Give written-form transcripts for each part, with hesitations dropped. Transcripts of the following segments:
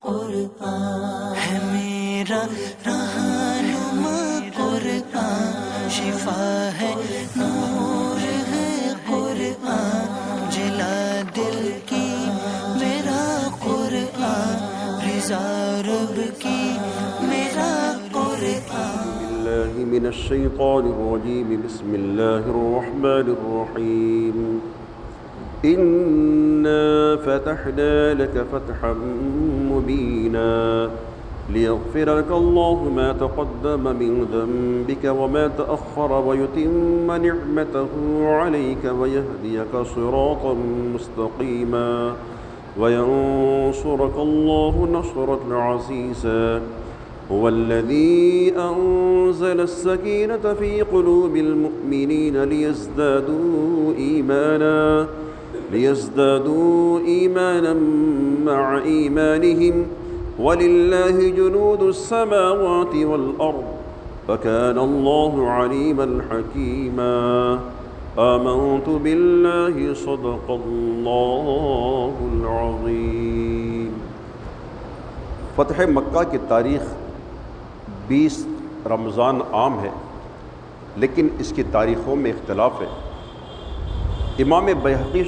قرآن ہے میرا رہنما، قرآن شفا ہے، نور ہے قرآن، جلا دل کی میرا قرآن، رضا رب کی میرا قرآن۔ بالله من الشيطان الرجيم، بسم الله الرحمن الرحيم۔ إنا فتحنا لك فتحا مبينا ليغفر لك الله ما تقدم من ذنبك وما تأخر ويتم نعمته عليك ويهديك صراطا مستقيما وينصرك الله نصرا عزيزا هو الذي أنزل السكينة في قلوب المؤمنين ليزدادوا إيمانا مع إيمانهم ولله جنود السماوات والأرض وكان الله عليما حكيما۔ آمنت بالله صدق الله العظيم۔ فتح مکہ کی تاریخ 20 رمضان عام ہے، لیکن اس کی تاریخوں میں اختلاف ہے۔ امام بیہقی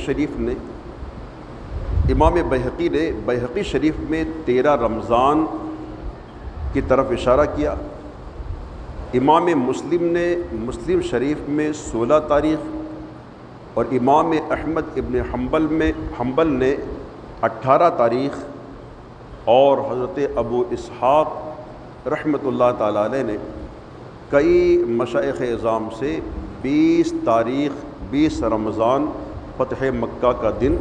نے بیہقی شریف میں 13 رمضان کی طرف اشارہ کیا۔ امام مسلم نے مسلم شریف میں 16 تاریخ اور امام احمد ابن حنبل نے 18 تاریخ اور حضرت ابو اسحاق رحمۃ اللہ تعالیٰ علیہ نے کئی مشائخ اعظام سے 20 تاریخ 20 رمضان فتح مکہ کا دن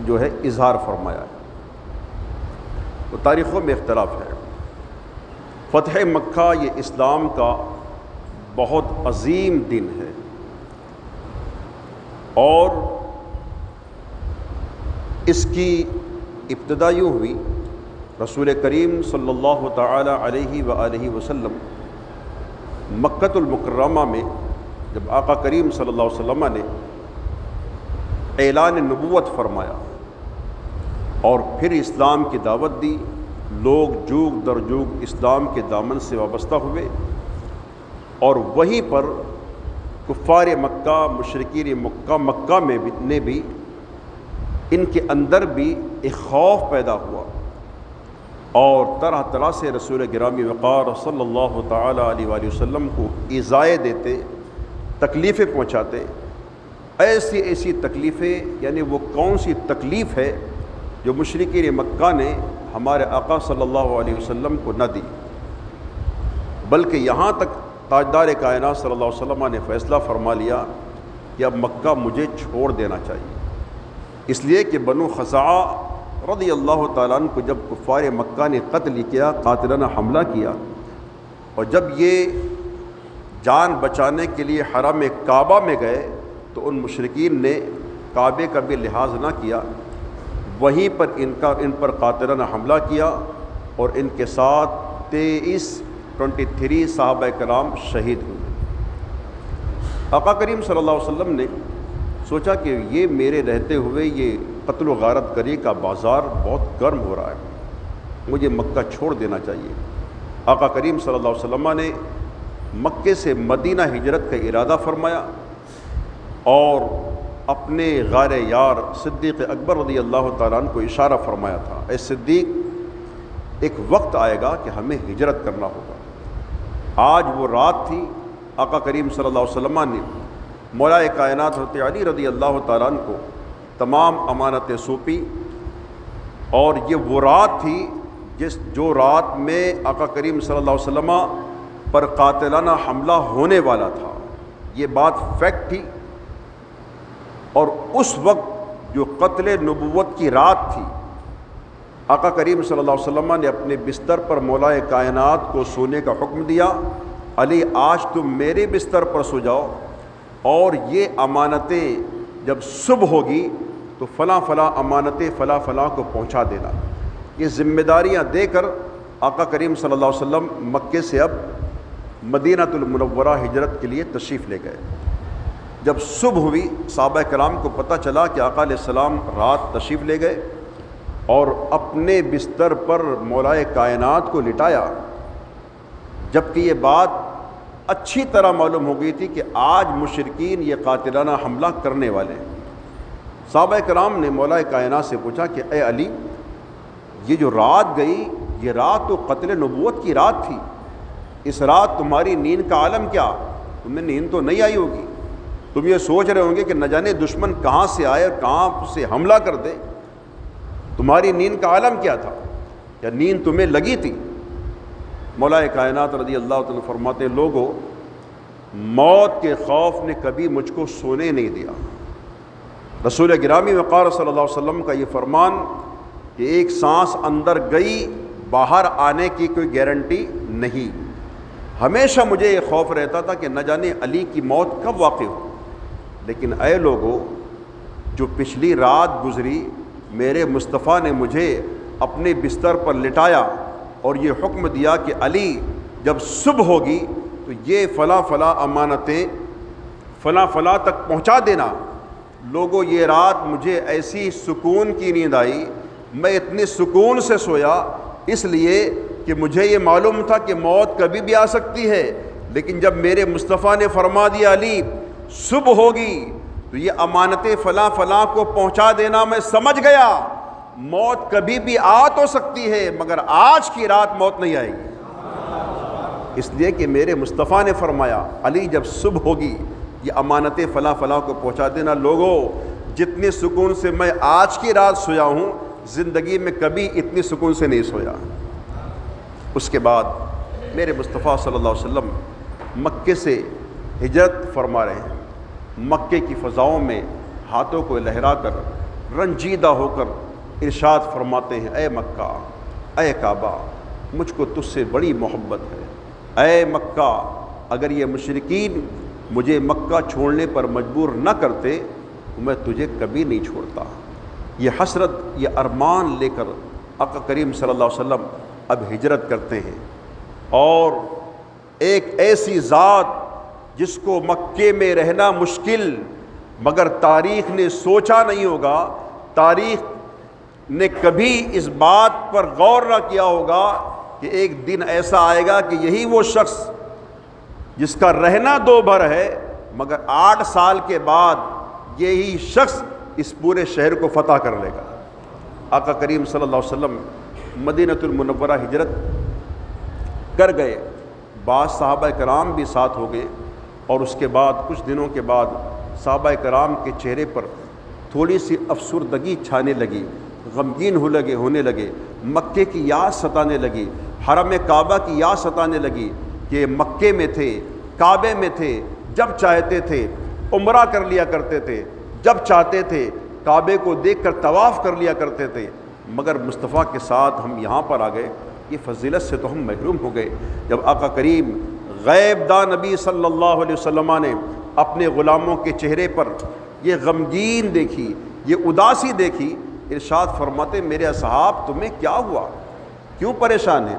جو ہے اظہار فرمایا ہے۔ تو تاریخوں میں اختلاف ہے۔ فتح مکہ یہ اسلام کا بہت عظیم دن ہے، اور اس کی ابتدا یوں ہوئی۔ رسول کریم صلی اللہ تعالی علیہ وآلہ وسلم مکۃ المکرمہ میں جب آقا کریم صلی اللہ علیہ وسلم نے اعلان نبوت فرمایا اور پھر اسلام کی دعوت دی، لوگ جوگ در جوگ اسلام کے دامن سے وابستہ ہوئے، اور وہیں پر کفار مکہ، مشرکین مکہ نے بھی ان کے اندر بھی ایک خوف پیدا ہوا، اور طرح طرح سے رسول گرامی وقار صلی اللہ تعالی علیہ وآلہ وسلم کو ایذائیں دیتے، تکلیفیں پہنچاتے۔ ایسی تکلیفیں، یعنی وہ کون سی تکلیف ہے جو مشرکین مکہ نے ہمارے آقا صلی اللہ علیہ وسلم کو نہ دی، بلکہ یہاں تک تاجدار کائنات صلی اللہ علیہ وسلم نے فیصلہ فرما لیا کہ اب مکہ مجھے چھوڑ دینا چاہیے، اس لیے کہ بنو خزاعہ رضی اللہ تعالیٰ عنہ کو جب کفار مکہ نے قتل کیا، قاتلانہ حملہ کیا، اور جب یہ جان بچانے کے لیے حرم کعبہ میں گئے تو ان مشرکین نے کعبے کا بھی لحاظ نہ کیا، وہیں پر ان پر قاتلانہ حملہ کیا، اور ان کے ساتھ 23 صحابہ کرام شہید ہوئے۔ آقا کریم صلی اللہ علیہ وسلم نے سوچا کہ یہ میرے رہتے ہوئے یہ قتل و غارت گری کا بازار بہت گرم ہو رہا ہے، مجھے مکہ چھوڑ دینا چاہیے۔ آقا کریم صلی اللہ علیہ وسلم نے مکے سے مدینہ ہجرت کا ارادہ فرمایا، اور اپنے غار یار صدیق اکبر رضی اللہ تعالیٰ عنہ کو اشارہ فرمایا تھا، اے صدیق، ایک وقت آئے گا کہ ہمیں ہجرت کرنا ہوگا۔ آج وہ رات تھی، آقا کریم صلی اللہ علیہ وسلم نے مولا کائنات حضرت علی رضی اللہ تعالیٰ عنہ کو تمام امانتیں سونپی، اور یہ وہ رات تھی جو رات میں آقا کریم صلی اللہ علیہ وسلم پر قاتلانہ حملہ ہونے والا تھا، یہ بات فیکٹ تھی۔ اور اس وقت جو قتل نبوت کی رات تھی، آقا کریم صلی اللہ علیہ وسلم نے اپنے بستر پر مولا کائنات کو سونے کا حکم دیا، علی آج تم میرے بستر پر سو جاؤ، اور یہ امانتیں جب صبح ہوگی تو فلاں فلاں امانتیں فلاں فلاں کو پہنچا دینا۔ یہ ذمہ داریاں دے کر آقا کریم صلی اللہ علیہ وسلم مکے سے اب مدینہ المنورہ ہجرت کے لیے تشریف لے گئے۔ جب صبح ہوئی، صحابہ کرام کو پتہ چلا کہ آقا علیہ السلام رات تشریف لے گئے، اور اپنے بستر پر مولائے کائنات کو لٹایا، جبکہ یہ بات اچھی طرح معلوم ہو گئی تھی کہ آج مشرکین یہ قاتلانہ حملہ کرنے والے ہیں۔ صحابہ کرام نے مولائے کائنات سے پوچھا کہ اے علی، یہ جو رات گئی یہ رات تو قتل نبوت کی رات تھی، اس رات تمہاری نیند کا عالم کیا؟ تمہیں نیند تو نہیں آئی ہوگی، تم یہ سوچ رہے ہوں گے کہ نہ جانے دشمن کہاں سے آئے اور کہاں سے حملہ کر دے، تمہاری نیند کا عالم کیا تھا؟ یا نیند تمہیں لگی تھی؟ مولائے کائنات رضی اللہ تعالیٰ فرماتے ہیں، لوگوں، موت کے خوف نے کبھی مجھ کو سونے نہیں دیا۔ رسول گرامی وقار صلی اللہ علیہ وسلم کا یہ فرمان کہ ایک سانس اندر گئی باہر آنے کی کوئی گارنٹی نہیں، ہمیشہ مجھے یہ خوف رہتا تھا کہ نہ جانے علی کی موت کب واقع ہو۔ لیکن اے لوگوں، جو پچھلی رات گزری میرے مصطفیٰ نے مجھے اپنے بستر پر لٹایا اور یہ حکم دیا کہ علی جب صبح ہوگی تو یہ فلاں فلاں امانتیں فلاں فلاں تک پہنچا دینا۔ لوگوں، یہ رات مجھے ایسی سکون کی نیند آئی، میں اتنے سکون سے سویا اس لیے کہ مجھے یہ معلوم تھا کہ موت کبھی بھی آ سکتی ہے، لیکن جب میرے مصطفیٰ نے فرما دیا علی صبح ہوگی تو یہ امانتیں فلاں فلاں کو پہنچا دینا، میں سمجھ گیا موت کبھی بھی آ تو سکتی ہے مگر آج کی رات موت نہیں آئے گی، اس لیے کہ میرے مصطفیٰ نے فرمایا علی جب صبح ہوگی یہ امانتیں فلاں فلاں کو پہنچا دینا۔ لوگوں، جتنے سکون سے میں آج کی رات سویا ہوں زندگی میں کبھی اتنی سکون سے نہیں سویا۔ اس کے بعد میرے مصطفیٰ صلی اللہ علیہ وسلم مکے سے ہجرت فرما رہے ہیں، مکے کی فضاؤں میں ہاتھوں کو لہرا کر رنجیدہ ہو کر ارشاد فرماتے ہیں، اے مکہ، اے کعبہ، مجھ کو تجھ سے بڑی محبت ہے۔ اے مکہ، اگر یہ مشرکین مجھے مکہ چھوڑنے پر مجبور نہ کرتے تو میں تجھے کبھی نہیں چھوڑتا۔ یہ حسرت، یہ ارمان لے کر آقا کریم صلی اللہ علیہ وسلم اب ہجرت کرتے ہیں، اور ایک ایسی ذات جس کو مکے میں رہنا مشکل مگر تاریخ نے سوچا نہیں ہوگا، تاریخ نے کبھی اس بات پر غور نہ کیا ہوگا کہ ایک دن ایسا آئے گا کہ یہی وہ شخص جس کا رہنا دو بھر ہے مگر 8 سال کے بعد یہی شخص اس پورے شہر کو فتح کر لے گا۔ آقا کریم صلی اللہ علیہ وسلم مدینۃ المنورہ ہجرت کر گئے، بعض صحابہ کرام بھی ساتھ ہو گئے، اور اس کے بعد کچھ دنوں کے بعد صحابہ کرام کے چہرے پر تھوڑی سی افسردگی چھانے لگی، غمگین ہونے لگے، مکے کی یاد ستانے لگی، حرم کعبہ کی یاد ستانے لگی کہ مکے میں تھے، کعبے میں تھے، جب چاہتے تھے عمرہ کر لیا کرتے تھے، جب چاہتے تھے کعبے کو دیکھ کر طواف کر لیا کرتے تھے، مگر مصطفیٰ کے ساتھ ہم یہاں پر آ گئے، یہ فضیلت سے تو ہم محروم ہو گئے۔ جب آقا کریم غیب داں نبی صلی اللہ علیہ وسلم نے اپنے غلاموں کے چہرے پر یہ غمگین دیکھی، یہ اداسی دیکھی، ارشاد فرماتے میرے اصحاب تمہیں کیا ہوا، کیوں پریشان ہیں؟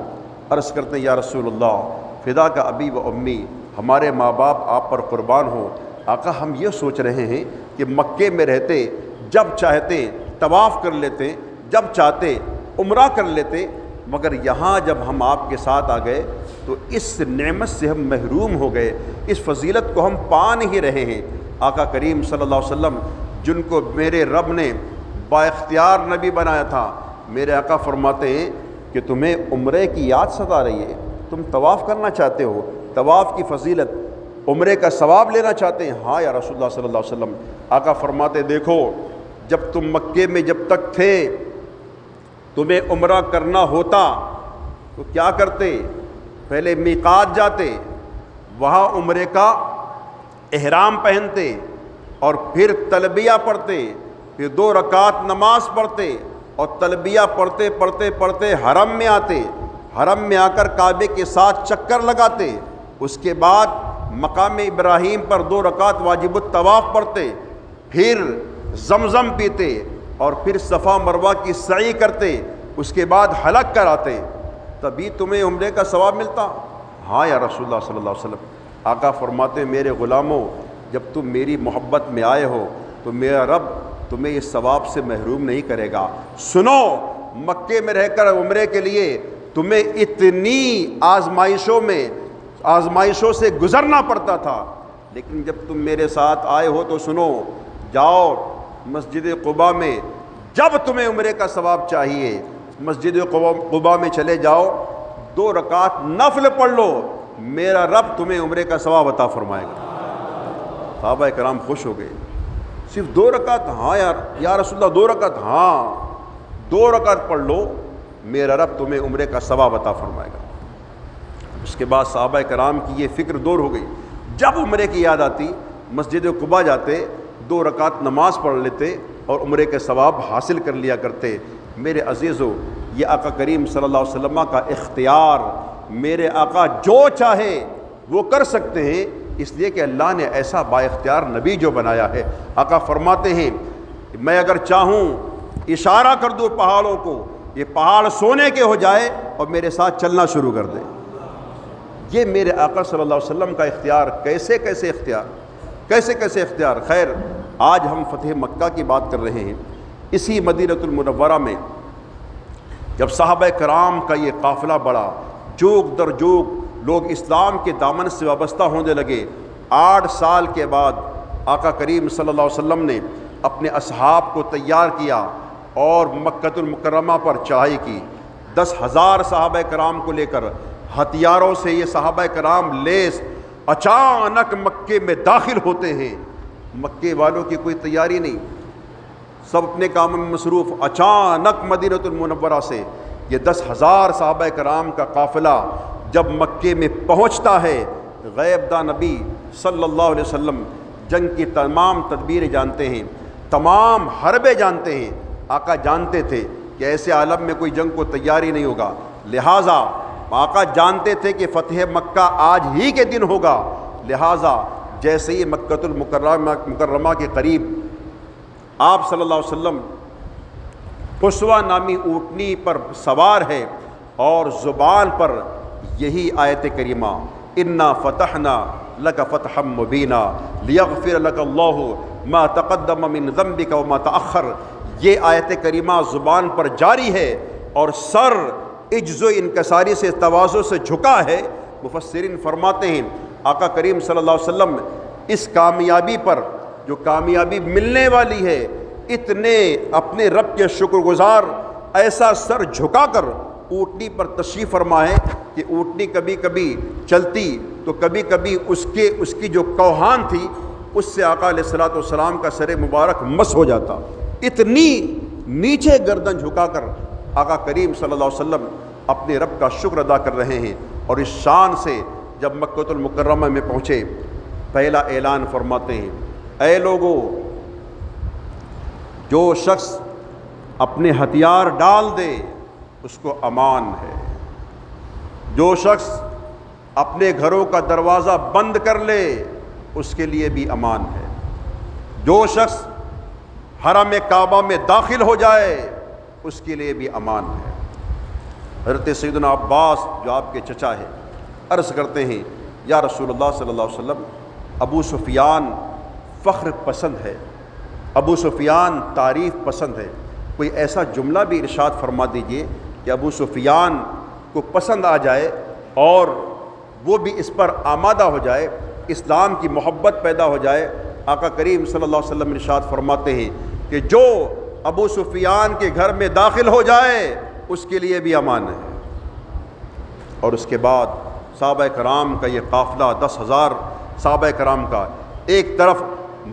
عرض کرتے ہیں یا رسول اللہ فدا کا ابی و امی، ہمارے ماں باپ آپ پر قربان ہو، آقا ہم یہ سوچ رہے ہیں کہ مکے میں رہتے جب چاہتے طواف کر لیتے، جب چاہتے عمرہ کر لیتے، مگر یہاں جب ہم آپ کے ساتھ آ گئے تو اس نعمت سے ہم محروم ہو گئے، اس فضیلت کو ہم پا نہیں رہے ہیں۔ آقا کریم صلی اللہ علیہ وسلم جن کو میرے رب نے با اختیار نبی بنایا تھا، میرے آقا فرماتے ہیں کہ تمہیں عمرے کی یاد ستا رہی ہے، تم طواف کرنا چاہتے ہو، طواف کی فضیلت، عمرے کا ثواب لینا چاہتے ہیں؟ ہاں یا رسول اللہ صلی اللہ علیہ وسلم۔ آقا فرماتے دیکھو، جب تم مکے میں جب تک تھے تمہیں عمرہ کرنا ہوتا تو کیا کرتے؟ پہلے میقات جاتے، وہاں عمرے کا احرام پہنتے اور پھر تلبیہ پڑھتے، پھر 2 رکعت نماز پڑھتے اور تلبیہ پڑھتے پڑھتے پڑھتے حرم میں آتے، حرم میں آ کر کعبے کے ساتھ چکر لگاتے، اس کے بعد مقام ابراہیم پر 2 رکعت واجب الطواف پڑھتے، پھر زمزم پیتے اور پھر صفا مروہ کی سعی کرتے، اس کے بعد حلق کراتے، تبھی تمہیں عمرے کا ثواب ملتا؟ ہاں یا رسول اللہ صلی اللہ علیہ وسلم۔ آقا فرماتے میرے غلاموں، جب تم میری محبت میں آئے ہو تو میرا رب تمہیں اس ثواب سے محروم نہیں کرے گا۔ سنو، مکے میں رہ کر عمرے کے لیے تمہیں اتنی آزمائشوں سے گزرنا پڑتا تھا، لیکن جب تم میرے ساتھ آئے ہو تو سنو، جاؤ مسجد قباء میں، جب تمہیں عمرے کا ثواب چاہیے مسجد قباء میں چلے جاؤ، 2 رکعت نفل پڑھ لو، میرا رب تمہیں عمرے کا ثواب عطا فرمائے گا۔ صحابہ کرام خوش ہو گئے، صرف 2 رکعت؟ ہاں یا رسول اللہ 2 رکعت؟ ہاں 2 رکعت پڑھ لو، میرا رب تمہیں عمرے کا ثواب عطا فرمائے گا۔ اس کے بعد صحابہ کرام کی یہ فکر دور ہو گئی، جب عمرے کی یاد آتی مسجد قباء جاتے، 2 رکعت نماز پڑھ لیتے اور عمرے کے ثواب حاصل کر لیا کرتے۔ میرے عزیزو، یہ آقا کریم صلی اللہ علیہ وسلم کا اختیار، میرے آقا جو چاہے وہ کر سکتے ہیں، اس لیے کہ اللہ نے ایسا با اختیار نبی جو بنایا ہے۔ آقا فرماتے ہیں میں اگر چاہوں اشارہ کر دوں پہاڑوں کو، یہ پہاڑ سونے کے ہو جائے اور میرے ساتھ چلنا شروع کر دیں۔ یہ میرے آقا صلی اللہ علیہ وسلم کا اختیار، کیسے کیسے اختیار۔ خیر، آج ہم فتح مکہ کی بات کر رہے ہیں۔ اسی مدینۃ المنورہ میں جب صحابہ کرام کا یہ قافلہ بڑھا، جوگ در جوگ لوگ اسلام کے دامن سے وابستہ ہونے لگے، 8 سال کے بعد آقا کریم صلی اللہ علیہ وسلم نے اپنے اصحاب کو تیار کیا اور مکۃ المکرمہ پر چڑھائی کی۔ 10,000 صحابہ کرام کو لے کر ہتھیاروں سے یہ صحابہ کرام لیس اچانک مکے میں داخل ہوتے ہیں۔ مکے والوں کی کوئی تیاری نہیں، سب اپنے کاموں میں مصروف۔ اچانک مدینۃ المنورہ سے یہ 10,000 صحابہ کرام کا قافلہ جب مکے میں پہنچتا ہے، غیب داں نبی صلی اللہ علیہ وسلم جنگ کی تمام تدبیریں جانتے ہیں، تمام حربیں جانتے ہیں۔ آقا جانتے تھے کہ ایسے عالم میں کوئی جنگ کو تیاری نہیں ہوگا، لہٰذا آقا جانتے تھے کہ فتح مکہ آج ہی کے دن ہوگا، لہٰذا جیسے ہی مکۃ المکرمہ کے قریب آپ صلی اللہ علیہ وسلم قصوہ نامی اونٹنی پر سوار ہے اور زبان پر یہی آیت کریمہ انا فتحنا لک فتحا مبینا لیغفر لک اللہ ما تقدم من ذنبک وما تأخر، یہ آیت کریمہ زبان پر جاری ہے اور سر عجز و انکساری سے، تواضع سے جھکا ہے۔ مفسرین فرماتے ہیں آقا کریم صلی اللہ علیہ وسلم اس کامیابی پر جو کامیابی ملنے والی ہے، اتنے اپنے رب کے شکر گزار، ایسا سر جھکا کر اونٹنی پر تشریف فرما ہے کہ اونٹنی کبھی کبھی چلتی تو کبھی کبھی اس کی جو کوہان تھی اس سے آقا علیہ الصلوۃ والسلام کا سر مبارک مس ہو جاتا۔ اتنی نیچے گردن جھکا کر آقا کریم صلی اللہ علیہ وسلم اپنے رب کا شکر ادا کر رہے ہیں، اور اس شان سے جب مکۃ المکرمہ میں پہنچے پہلا اعلان فرماتے ہیں، اے لوگو، جو شخص اپنے ہتھیار ڈال دے اس کو امان ہے، جو شخص اپنے گھروں کا دروازہ بند کر لے اس کے لیے بھی امان ہے، جو شخص حرم کعبہ میں داخل ہو جائے اس کے لیے بھی امان ہے۔ حضرت سیدنا عباس جو آپ کے چچا ہیں عرض کرتے ہیں، یا رسول اللہ صلی اللہ علیہ وسلم، ابو سفیان فخر پسند ہے، ابو سفیان تعریف پسند ہے، کوئی ایسا جملہ بھی ارشاد فرما دیجئے کہ ابو سفیان کو پسند آ جائے اور وہ بھی اس پر آمادہ ہو جائے، اسلام کی محبت پیدا ہو جائے۔ آقا کریم صلی اللہ علیہ وسلم ارشاد فرماتے ہیں کہ جو ابو سفیان کے گھر میں داخل ہو جائے اس کے لیے بھی امان ہے۔ اور اس کے بعد صحابہ کرام کا یہ قافلہ 10,000 صحابہ کرام کا، ایک طرف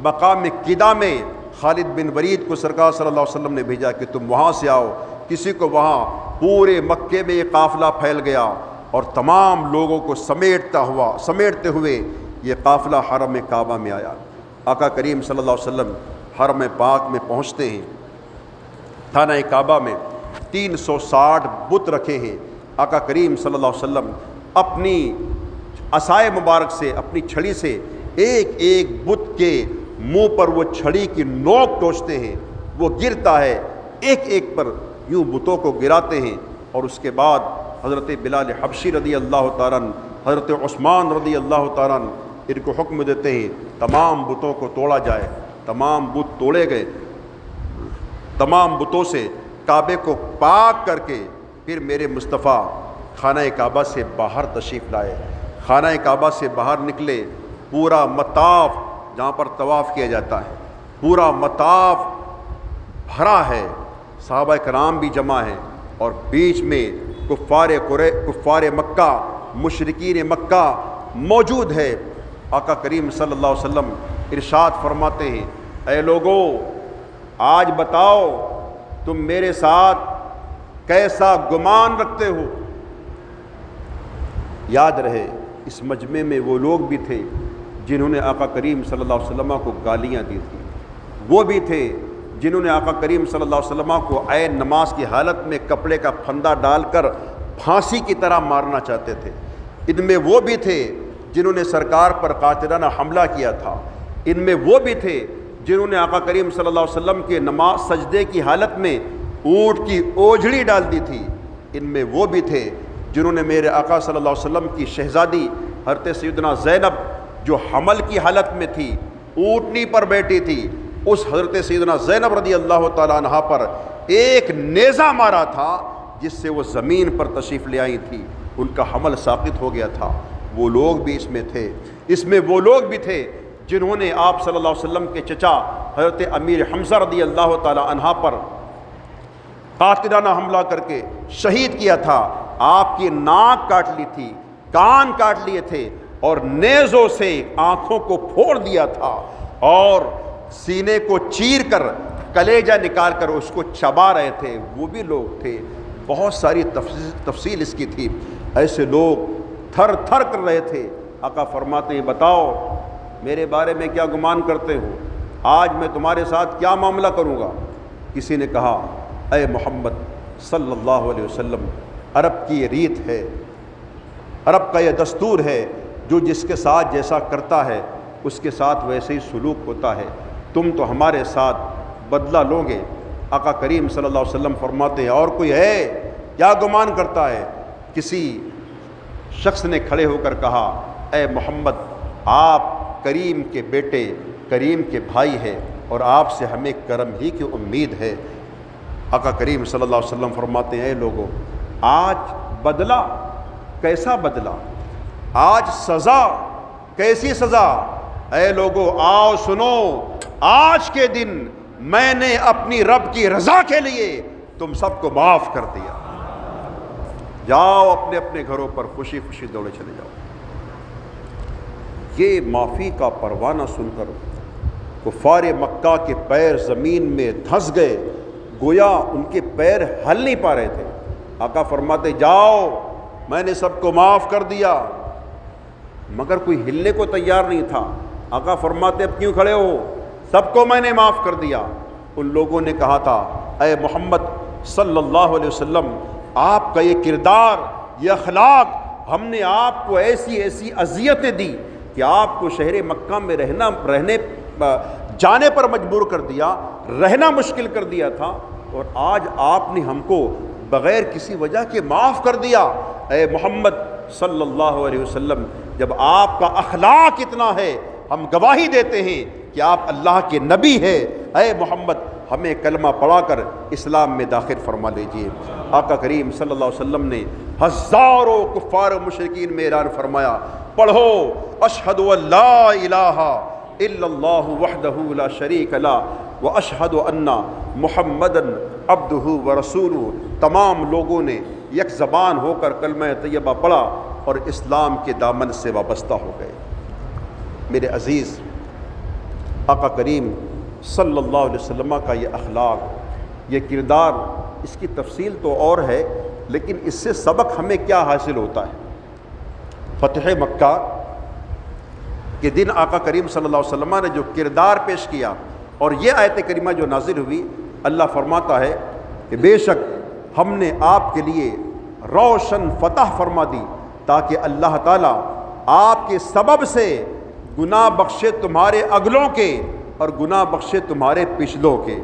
مقام قدا میں خالد بن ولید کو سرکار صلی اللہ علیہ وسلم نے بھیجا کہ تم وہاں سے آؤ، کسی کو وہاں، پورے مکے میں یہ قافلہ پھیل گیا اور تمام لوگوں کو سمیٹتے ہوئے یہ قافلہ حرم کعبہ میں آیا۔ آقا کریم صلی اللہ علیہ وسلم حرم پاک میں پہنچتے ہیں، خانہ کعبہ میں 360 بت رکھے ہیں۔ آقا کریم صلی اللہ علیہ وسلم اپنی عصائے مبارک سے، اپنی چھڑی سے ایک ایک بت کے منہ پر وہ چھڑی کی نوک ٹوچتے ہیں، وہ گرتا ہے، ایک ایک پر یوں بتوں کو گراتے ہیں، اور اس کے بعد حضرت بلال حبشی رضی اللہ تعالیٰ عنہ، حضرت عثمان رضی اللہ تعالیٰ عنہ ان کو حکم دیتے ہیں تمام بتوں کو توڑا جائے۔ تمام بت توڑے گئے، تمام بتوں سے کعبے کو پاک کر کے پھر میرے مصطفیٰ خانہ کعبہ سے باہر تشریف لائے. خانہ کعبہ سے باہر نکلے، پورا مطاف جہاں پر طواف کیا جاتا ہے پورا مطاف بھرا ہے، صحابہ کرام بھی جمع ہیں، اور بیچ میں کفار مکہ، مشرکین مکہ موجود ہے. آقا کریم صلی اللہ علیہ وسلم ارشاد فرماتے ہیں، اے لوگو آج بتاؤ تم میرے ساتھ کیسا گمان رکھتے ہو. یاد رہے اس مجمع میں وہ لوگ بھی تھے جنہوں نے آقا کریم صلی اللہ علیہ وسلم کو گالیاں دی تھیں، وہ بھی تھے جنہوں نے آقا کریم صلی اللہ علیہ وسلم کو عین نماز کی حالت میں کپڑے کا پھندا ڈال کر پھانسی کی طرح مارنا چاہتے تھے. ان میں وہ بھی تھے جنہوں نے سرکار پر قاتلانہ حملہ کیا تھا. ان میں وہ بھی تھے جنہوں نے آقا کریم صلی اللہ علیہ وسلم کے نماز سجدے کی حالت میں اونٹ کی اوجھڑی ڈال دی تھی. ان میں وہ بھی تھے جنہوں نے میرے آقا صلی اللہ علیہ وسلم کی شہزادی حضرت سیدنا زینب جو حمل کی حالت میں تھی، اونٹنی پر بیٹھی تھی، اس حضرت سیدنا زینب رضی اللہ تعالیٰ عنہا پر ایک نیزہ مارا تھا جس سے وہ زمین پر تشریف لے آئی تھی، ان کا حمل ساقط ہو گیا تھا. وہ لوگ بھی اس میں تھے. اس میں وہ لوگ بھی تھے جنہوں نے آپ صلی اللہ علیہ وسلم کے چچا حضرت امیر حمزہ رضی اللہ تعالیٰ عنہ پر قاتلانہ حملہ کر کے شہید کیا تھا. آپ کی ناک کاٹ لی تھی، کان کاٹ لیے تھے، اور نیزوں سے آنکھوں کو پھوڑ دیا تھا، اور سینے کو چیر کر کلیجہ نکال کر اس کو چبا رہے تھے. وہ بھی لوگ تھے. بہت ساری تفصیل اس کی تھی. ایسے لوگ تھر تھر کر رہے تھے. آقا فرماتے ہیں بتاؤ میرے بارے میں کیا گمان کرتے ہو، آج میں تمہارے ساتھ کیا معاملہ کروں گا. کسی نے کہا اے محمد صلی اللہ علیہ وسلم، عرب کی یہ ریت ہے، عرب کا یہ دستور ہے، جو جس کے ساتھ جیسا کرتا ہے اس کے ساتھ ویسے ہی سلوک ہوتا ہے. تم تو ہمارے ساتھ بدلہ لو گے. آقا کریم صلی اللہ علیہ وسلم فرماتے ہیں اور کوئی ہے کیا گمان کرتا ہے. کسی شخص نے کھڑے ہو کر کہا اے محمد آپ کریم کے بیٹے، کریم کے بھائی ہیں، اور آپ سے ہمیں کرم ہی کی امید ہے. آقا کریم صلی اللہ علیہ وسلم فرماتے ہیں اے لوگوں آج بدلہ کیسا بدلہ، آج سزا کیسی سزا. اے لوگو آؤ سنو، آج کے دن میں نے اپنی رب کی رضا کے لیے تم سب کو معاف کر دیا. جاؤ اپنے اپنے گھروں پر خوشی خوشی دوڑے چلے جاؤ. یہ معافی کا پروانہ سن کر کفار مکہ کے پیر زمین میں دھنس گئے، گویا ان کے پیر ہل نہیں پا رہے تھے. آقا فرماتے جاؤ میں نے سب کو معاف کر دیا، مگر کوئی ہلنے کو تیار نہیں تھا. آقا فرماتے اب کیوں کھڑے ہو، سب کو میں نے معاف کر دیا. ان لوگوں نے کہا تھا اے محمد صلی اللہ علیہ وسلم آپ کا یہ کردار، یہ اخلاق، ہم نے آپ کو ایسی ایسی اذیتیں دی کہ آپ کو شہر مکہ میں رہنے جانے پر مجبور کر دیا، رہنا مشکل کر دیا تھا، اور آج آپ نے ہم کو بغیر کسی وجہ کے معاف کر دیا. اے محمد صلی اللہ علیہ وسلم جب آپ کا اخلاق اتنا ہے ہم گواہی دیتے ہیں کہ آپ اللہ کے نبی ہیں. اے محمد ہمیں کلمہ پڑھا کر اسلام میں داخل فرما لیجیے. آقا کریم صلی اللہ علیہ وسلم نے ہزاروں کفار و مشرکین میں اعلان فرمایا پڑھو اشہد ان لا الہ الا اللہ وحدہ لا شریک لہ واشہد ان محمدا عبدہ ورسولہ. تمام لوگوں نے یک زبان ہو کر کلمہ طیبہ پڑھا اور اسلام کے دامن سے وابستہ ہو گئے. میرے عزیز آقا کریم صلی اللہ علیہ وسلم کا یہ اخلاق، یہ کردار، اس کی تفصیل تو اور ہے، لیکن اس سے سبق ہمیں کیا حاصل ہوتا ہے. فتح مکہ کے دن آقا کریم صلی اللہ علیہ وسلم نے جو کردار پیش کیا، اور یہ آیت کریمہ جو نازل ہوئی، اللہ فرماتا ہے کہ بے شک ہم نے آپ کے لیے روشن فتح فرما دی تاکہ اللہ تعالیٰ آپ کے سبب سے گناہ بخشے تمہارے اگلوں کے اور گناہ بخشے تمہارے پچھلوں کے،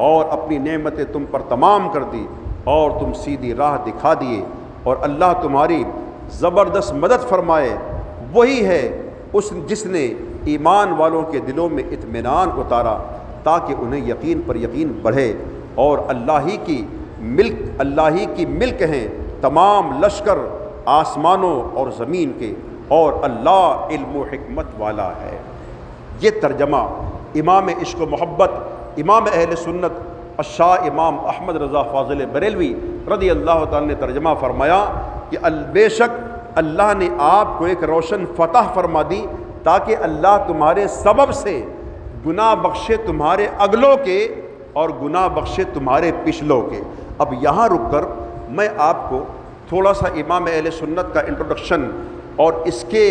اور اپنی نعمتیں تم پر تمام کر دی اور تم سیدھی راہ دکھا دیے. اور اللہ تمہاری زبردست مدد فرمائے. وہی ہے جس نے ایمان والوں کے دلوں میں اطمینان اتارا تاکہ انہیں یقین پر یقین بڑھے اور اللہ ہی کی ملک اللہ ہی کی ملک ہیں تمام لشکر آسمانوں اور زمین کے، اور اللہ علم و حکمت والا ہے۔ یہ ترجمہ امام عشق و محبت، امام اہل سنت الشاہ امام احمد رضا فاضل بریلوی رضی اللہ تعالیٰ نے ترجمہ فرمایا کہ بے شک اللہ نے آپ کو ایک روشن فتح فرما دی تاکہ اللہ تمہارے سبب سے گناہ بخشے تمہارے اگلوں کے اور گناہ بخشے تمہارے پچھلوں کے۔ اب یہاں رک کر میں آپ کو تھوڑا سا امام اہل سنت کا انٹروڈکشن اور اس کے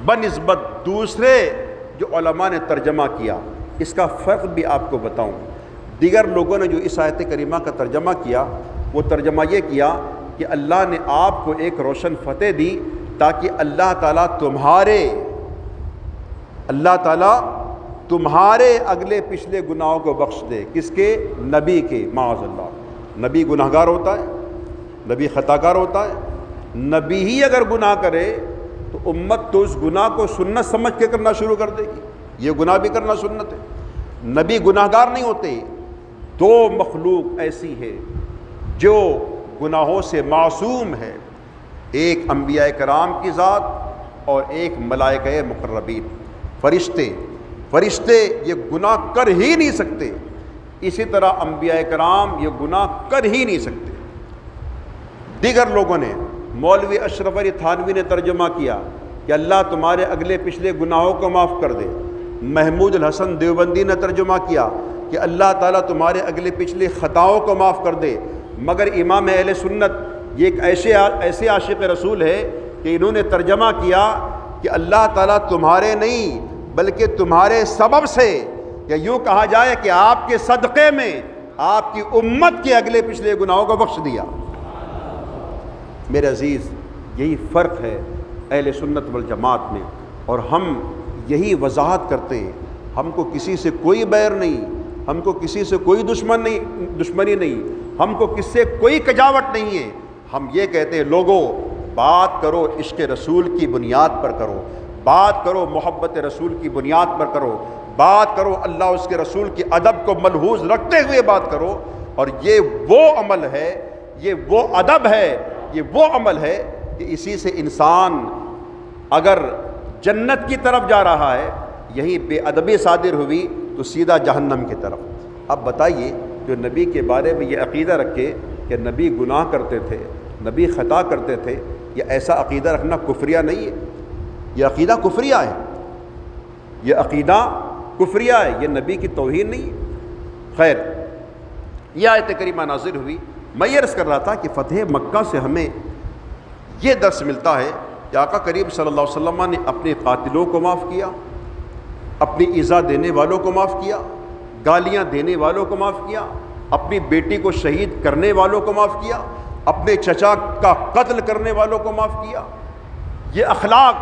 بنسبت دوسرے جو علماء نے ترجمہ کیا اس کا فرق بھی آپ کو بتاؤں۔ دیگر لوگوں نے جو اس آیت کریمہ کا ترجمہ کیا وہ ترجمہ یہ کیا کہ اللہ نے آپ کو ایک روشن فتح دی تاکہ اللہ تعالیٰ تمہارے اگلے پچھلے گناہوں کو بخش دے۔ کس کے؟ نبی کے، معاذ اللہ۔ نبی گناہگار ہوتا ہے، نبی خطا کار ہوتا ہے۔ نبی ہی اگر گناہ کرے تو امت تو اس گناہ کو سنت سمجھ کے کرنا شروع کر دے گی۔ یہ گناہ بھی کرنا سنت ہے۔ نبی گناہگار نہیں ہوتے۔ دو مخلوق ایسی ہے جو گناہوں سے معصوم ہے، ایک انبیاء کرام کی ذات اور ایک ملائکہ مقربین، فرشتے یہ گناہ کر ہی نہیں سکتے، اسی طرح انبیاء کرام یہ گناہ کر ہی نہیں سکتے۔ دیگر لوگوں نے، مولوی اشرف علی تھانوی نے ترجمہ کیا کہ اللہ تمہارے اگلے پچھلے گناہوں کو معاف کر دے۔ محمود الحسن دیوبندی نے ترجمہ کیا کہ اللہ تعالیٰ تمہارے اگلے پچھلے خطاؤں کو معاف کر دے۔ مگر امام اہل سنت یہ ایک ایسے عاشق رسول ہے کہ انہوں نے ترجمہ کیا کہ اللہ تعالیٰ تمہارے نہیں بلکہ تمہارے سبب سے، یا یوں کہا جائے کہ آپ کے صدقے میں آپ کی امت کے اگلے پچھلے گناہوں کو بخش دیا۔ میرے عزیز، یہی فرق ہے اہل سنت والجماعت میں، اور ہم یہی وضاحت کرتے ہیں۔ ہم کو کسی سے کوئی بیر نہیں، ہم کو کسی سے کوئی دشمنی نہیں، ہم کو کس سے کوئی کجاوٹ نہیں ہے۔ ہم یہ کہتے ہیں لوگوں بات کرو عشق رسول کی بنیاد پر کرو، بات کرو محبت رسول کی بنیاد پر کرو، بات کرو اللہ اس کے رسول کے ادب کو ملحوظ رکھتے ہوئے بات کرو۔ اور یہ وہ عمل ہے، یہ وہ ادب ہے، یہ وہ عمل ہے کہ اسی سے انسان اگر جنت کی طرف جا رہا ہے، یہی بے ادبی صادر ہوئی تو سیدھا جہنم کی طرف۔ اب بتائیے جو نبی کے بارے میں یہ عقیدہ رکھے کہ نبی گناہ کرتے تھے، نبی خطا کرتے تھے، یہ ایسا عقیدہ رکھنا کفریہ نہیں ہے؟ یہ عقیدہ کفریہ ہے، یہ عقیدہ کفریہ ہے، یہ نبی کی توہین نہیں ہے۔ خیر، یہ آیت کریمہ نازل ہوئی۔ میں یہ عرض کر رہا تھا کہ فتح مکہ سے ہمیں یہ درس ملتا ہے کہ آقا کریم صلی اللہ علیہ وسلم نے اپنے قاتلوں کو معاف کیا، اپنی ایذا دینے والوں کو معاف کیا، گالیاں دینے والوں کو معاف کیا، اپنی بیٹی کو شہید کرنے والوں کو معاف کیا، اپنے چچا کا قتل کرنے والوں کو معاف کیا۔ یہ اخلاق